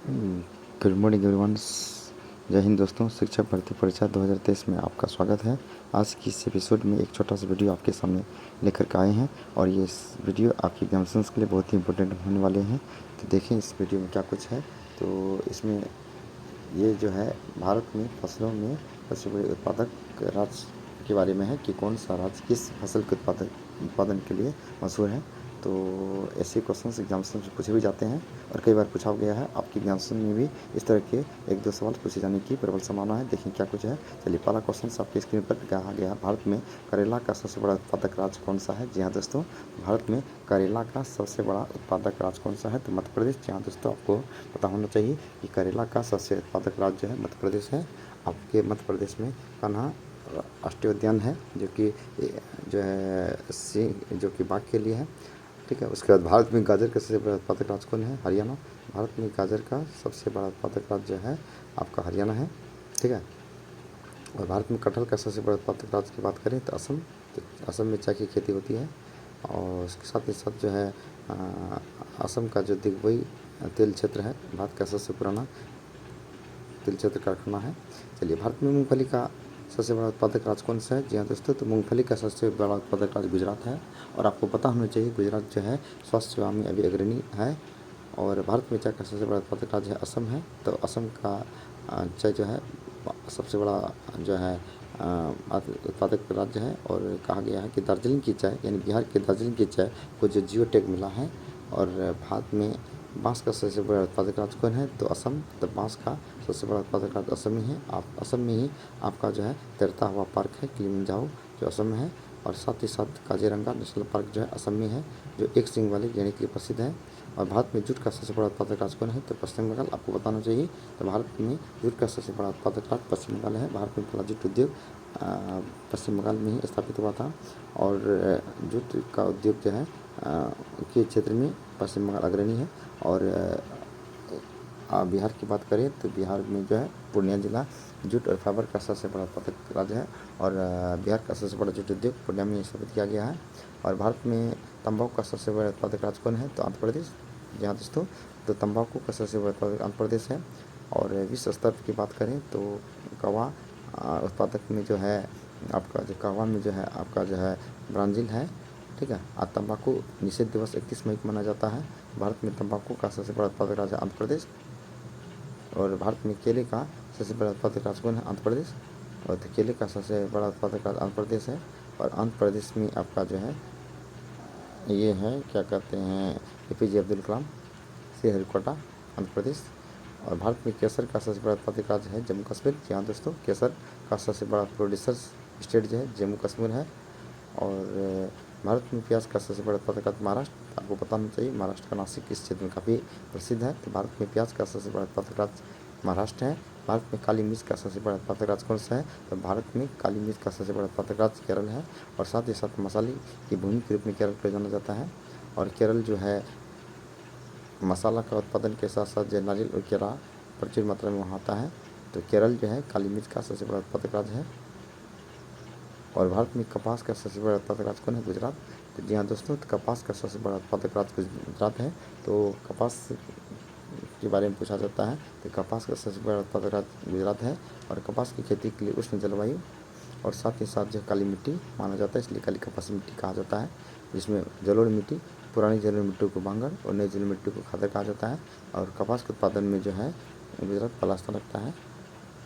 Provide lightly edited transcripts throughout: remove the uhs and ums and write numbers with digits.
Good morning everyone. जय हिंद दोस्तों। शिक्षक भर्ती परीक्षा 2023 में आपका स्वागत है। आज की इस एपिसोड में एक छोटा सा वीडियो आपके सामने लेकर के आए हैं और ये वीडियो आपकी एग्जामिनेशंस के लिए बहुत ही इंपॉर्टेंट होने वाले हैं। तो देखें इस वीडियो में क्या कुछ है। तो इसमें ये जो है भारत में फसलों में सबसे बड़े उत्पादक राज्य के बारे में है कि कौन सा राज्य किस फसल के उत्पादन के लिए मशहूर है। तो ऐसे क्वेश्चन एग्जामिनेशन में पूछे भी जाते हैं और कई बार पूछा गया है। आपकी एग्जामिनेशन में भी इस तरह के एक दो सवाल पूछे जाने की प्रबल संभावना है। देखें क्या कुछ है। चलिए पहला क्वेश्चन आपकी स्क्रीन पर कहा गया है, भारत में करेला का सबसे बड़ा उत्पादक राज्य कौन सा है। जी हाँ दोस्तों, भारत में करेला का सबसे बड़ा उत्पादक राज्य कौन सा है। तो मध्य प्रदेश। जी हाँ दोस्तों, आपको पता होना चाहिए कि करेला का सबसे उत्पादक राज्य है मध्य प्रदेश है। आपके मध्य प्रदेश में कान्हा राष्ट्रीय उद्यान है जो है जो कि बाघ के लिए है। ठीक है। उसके बाद भारत में गाजर का सबसे बड़ा उत्पादक राज्य कौन है। हरियाणा। भारत में गाजर का सबसे बड़ा उत्पादक राज्य है आपका हरियाणा है। ठीक है। और भारत में कटहल का सबसे बड़ा उत्पादक राज्य की बात करें तो असम। तो असम में चाय की खेती होती है और उसके साथ ही साथ जो है असम का जो दिग्वई तेल क्षेत्र है, भारत का सबसे पुराना तेल क्षेत्र कारखाना है। चलिए, भारत में मूंगफली का सबसे बड़ा उत्पादक राज्य कौन सा है। जी हाँ दोस्तों, तो मूंगफली का सबसे बड़ा उत्पादक राज्य गुजरात है। और आपको पता होना चाहिए गुजरात जो है स्वास्थ्य सेवा में अभी अग्रणी है। और भारत में चाय का सबसे बड़ा उत्पादक राज्य है असम है। तो असम का चाय जो है सबसे बड़ा जो है उत्पादक राज्य है। और कहा गया है कि दार्जिलिंग की चाय यानी बिहार के दार्जिलिंग की चाय को जो जियो टैग मिला है। और भारत में बांस का सबसे बड़ा उत्पादक राज्य कौन है। तो असम। तो बांस का सबसे बड़ा उत्पादक राज्य असम ही है। आप असम में ही आपका जो है तैरता हुआ पार्क है किलिमंजारो जो असम में है। और साथ ही साथ काजीरंगा नेशनल पार्क जो है असम में है, जो एक सींग वाले गैंडे के लिए प्रसिद्ध है। और भारत में जूट का सबसे बड़ा उत्पादक राज्य कौन है। तो पश्चिम बंगाल। आपको बताना चाहिए तो भारत में जूट का सबसे बड़ा उत्पादक राज्य पश्चिम बंगाल है। भारत में पहला जूट उद्योग पश्चिम बंगाल में ही स्थापित हुआ था। और जूट का उद्योग जो है के क्षेत्र में पश्चिम बंगाल अग्रणी है। और बिहार की बात करें तो बिहार में जो है पूर्णिया जिला जूट और फाइबर का सबसे बड़ा उत्पादक राज्य है। और बिहार का सबसे बड़ा जूट उद्योग पूर्णिया में स्थापित किया गया है। और भारत में तंबाकू का सबसे बड़ा उत्पादक राज्य कौन है। तो आंध्र प्रदेश। जी हाँ दोस्तों, तो तंबाकू का सबसे बड़ा उत्पादक आंध्र प्रदेश है। और विश्व स्तर की बात करें तो कहवा उत्पादक में जो है आपका जो कहवा में जो है आपका जो है ब्राज़ील है। ठीक है। आज तंबाकू निषेध दिवस 31 मई को मनाया जाता है। भारत में तंबाकू का सबसे बड़ा उत्पादक राज्य आंध्र प्रदेश। और भारत में केले का सबसे बड़ा उत्पादक राज्य कौन है। आंध्र प्रदेश। और तो केले का सबसे बड़ा उत्पादक राज्य आंध्र प्रदेश है। और आंध्र प्रदेश में आपका जो है ये है क्या कहते हैं APJ अब्दुल कलाम श्रीहरिकोटा आंध्र प्रदेश। और भारत में केसर का सबसे बड़ा उत्पादक राज्य है जम्मू कश्मीर। जी हाँ दोस्तों, केसर का सबसे बड़ा प्रोड्यूसर स्टेट जो है जम्मू कश्मीर है। और भारत में प्याज का सबसे बड़ा उत्पादक राज्य महाराष्ट्र। आपको पता होना चाहिए महाराष्ट्र का नासिक इस क्षेत्र में काफ़ी प्रसिद्ध है। तो भारत में प्याज का सबसे बड़ा उत्पादक राज्य महाराष्ट्र है। भारत में काली मिर्च का सबसे बड़ा उत्पादक राज्य कौन सा है। तो भारत में काली मिर्च का सबसे बड़ा उत्पादक राज्य केरल है। और साथ ही साथ मसाले की भूमि के रूप में केरल को जाना जाता है। और केरल जो है मसाला का उत्पादन के साथ साथ जो नारियल और केला प्रचुर मात्रा में वहाँ आता है। तो केरल जो है काली मिर्च का सबसे बड़ा उत्पादक राज्य है। और भारत में कपास का सबसे बड़ा उत्पादक राज्य कौन है। गुजरात। तो जी हाँ दोस्तों, तो कपास का सबसे बड़ा उत्पादक राज्य गुजरात है। तो कपास के बारे में पूछा जाता है तो कपास का सबसे बड़ा उत्पादक राज्य गुजरात है। और कपास की खेती के लिए उष्ण जलवायु और साथ ही साथ जो काली मिट्टी माना जाता है, इसलिए काली कपास मिट्टी कहा जाता है। जिसमें जलोढ़ मिट्टी पुरानी जलोढ़ मिट्टी को बांगर और नई जलोढ़ मिट्टी को खादर कहा जाता है। और कपास के उत्पादन में जो है गुजरात पहला स्थान रखता है।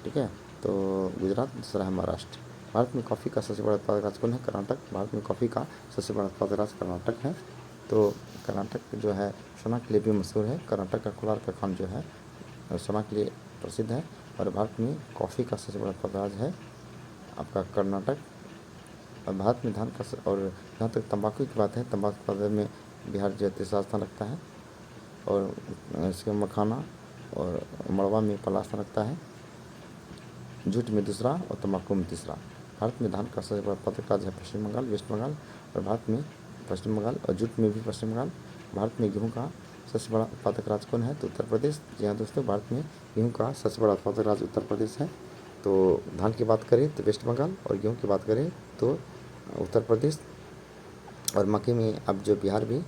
ठीक है। तो गुजरात, दूसरा है महाराष्ट्र। भारत में कॉफ़ी का सबसे बड़ा उत्पादक राज्य कौन है। कर्नाटक। भारत में कॉफ़ी का सबसे बड़ा उत्पादक राज्य कर्नाटक है। तो कर्नाटक जो है सोना के लिए भी मशहूर है। कर्नाटक का कोलार का खान जो है सोना के लिए प्रसिद्ध है। और भारत में कॉफ़ी का सबसे बड़ा उत्पादक राज्य है आपका कर्नाटक। और भारत में धान का और जहाँ तक तंबाकू की बात है, तंबाकू उत्पादन में बिहार जो है तीसरा स्थान रखता है। और इसके मखाना और मड़वा में पहला स्थान रखता है। जूट में दूसरा और तंबाकू में तीसरा। भारत में धान का सबसे बड़ा उत्पादक राज्य है पश्चिम बंगाल, वेस्ट बंगाल। और भारत में पश्चिम बंगाल और जूट में भी पश्चिम बंगाल। भारत में गेहूँ का सबसे बड़ा उत्पादक राज्य कौन है। तो उत्तर प्रदेश। जी हाँ दोस्तों, भारत में गेहूँ का सबसे बड़ा उत्पादक राज्य उत्तर प्रदेश है। तो धान की बात करें तो वेस्ट बंगाल और गेहूँ की बात करें तो उत्तर प्रदेश। और मक्के में अब जो बिहार भी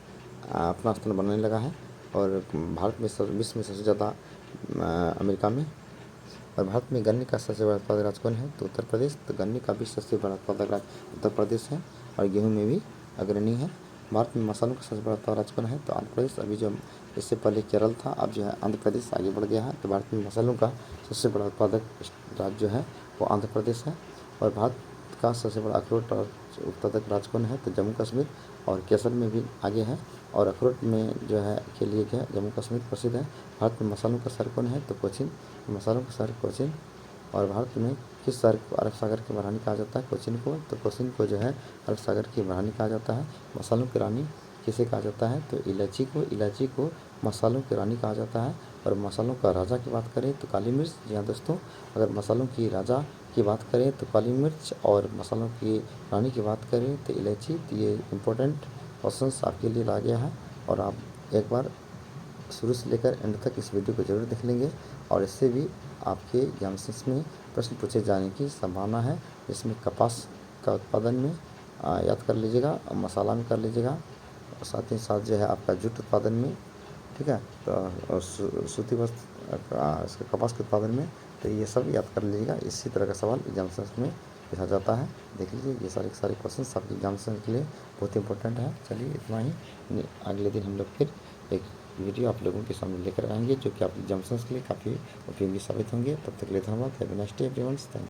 अपना स्थान बनाने लगा है। और भारत में विश्व में सबसे ज़्यादा अमेरिका में। और भारत में गन्ने का सबसे बड़ा उत्पादक राज्य कौन है? तो उत्तर प्रदेश। तो गन्ने का भी सबसे बड़ा उत्पादक राज्य उत्तर प्रदेश है और गेहूँ में भी अग्रणी है। भारत में मसालों का सबसे बड़ा उत्पादक राज्य कौन है? तो आंध्र प्रदेश। अभी जो इससे पहले केरल था, अब जो है आंध्र प्रदेश आगे बढ़ गया है। तो भारत में मसालों का सबसे बड़ा उत्पादक राज्य जो है वो आंध्र प्रदेश है। और भारत का सबसे बड़ा अखरोट और उत्पादक राज्य कौन है? तो जम्मू कश्मीर। और केसर में भी आगे है और अखरोट में जो है के लिए क्या है, जम्मू कश्मीर प्रसिद्ध है। भारत में मसालों का शहर कौन है? तो कोचीन। मसालों का शहर कोचीन। और भारत में किस शहर को अरब सागर की रानी कहा जाता है? कोचीन को। तो कोचीन को जो है अरब सागर की रानी कहा जाता है। मसालों की रानी किसे कहा जाता है? तो इलायची को मसालों की रानी कहा जाता है। और मसालों का राजा की बात करें तो काली मिर्च। जी हाँ दोस्तों, अगर मसालों की राजा की बात करें तो काली मिर्च और मसालों की रानी की बात करें तो इलायची। तो ये इम्पोर्टेंट क्वेश्चंस आपके लिए ला गया है और आप एक बार शुरू से लेकर एंड तक इस वीडियो को जरूर देख लेंगे और इससे भी आपके एग्जाम्स में प्रश्न पूछे जाने की संभावना है। इसमें कपास का उत्पादन में याद कर लीजिएगा और मसाला में कर लीजिएगा और साथ ही साथ जो है आपका जूट उत्पादन में, ठीक है, तो और सूती वस्त्र इसके कपास के उत्पादन में। तो ये सब याद कर लीजिएगा। इसी तरह का सवाल एग्जाम्स में पूछा जाता है। देख लीजिए ये सारे क्वेश्चन आपके एग्जाम्स के लिए बहुत इंपॉर्टेंट है। चलिए इतना ही, अगले दिन हम लोग फिर एक वीडियो आप लोगों के सामने लेकर आएंगे जो कि आपके एग्जाम्स के लिए काफ़ी उपयोगी साबित होंगे। तब तक के लिए धन्यवाद। Have a nice day everyone. Thank you.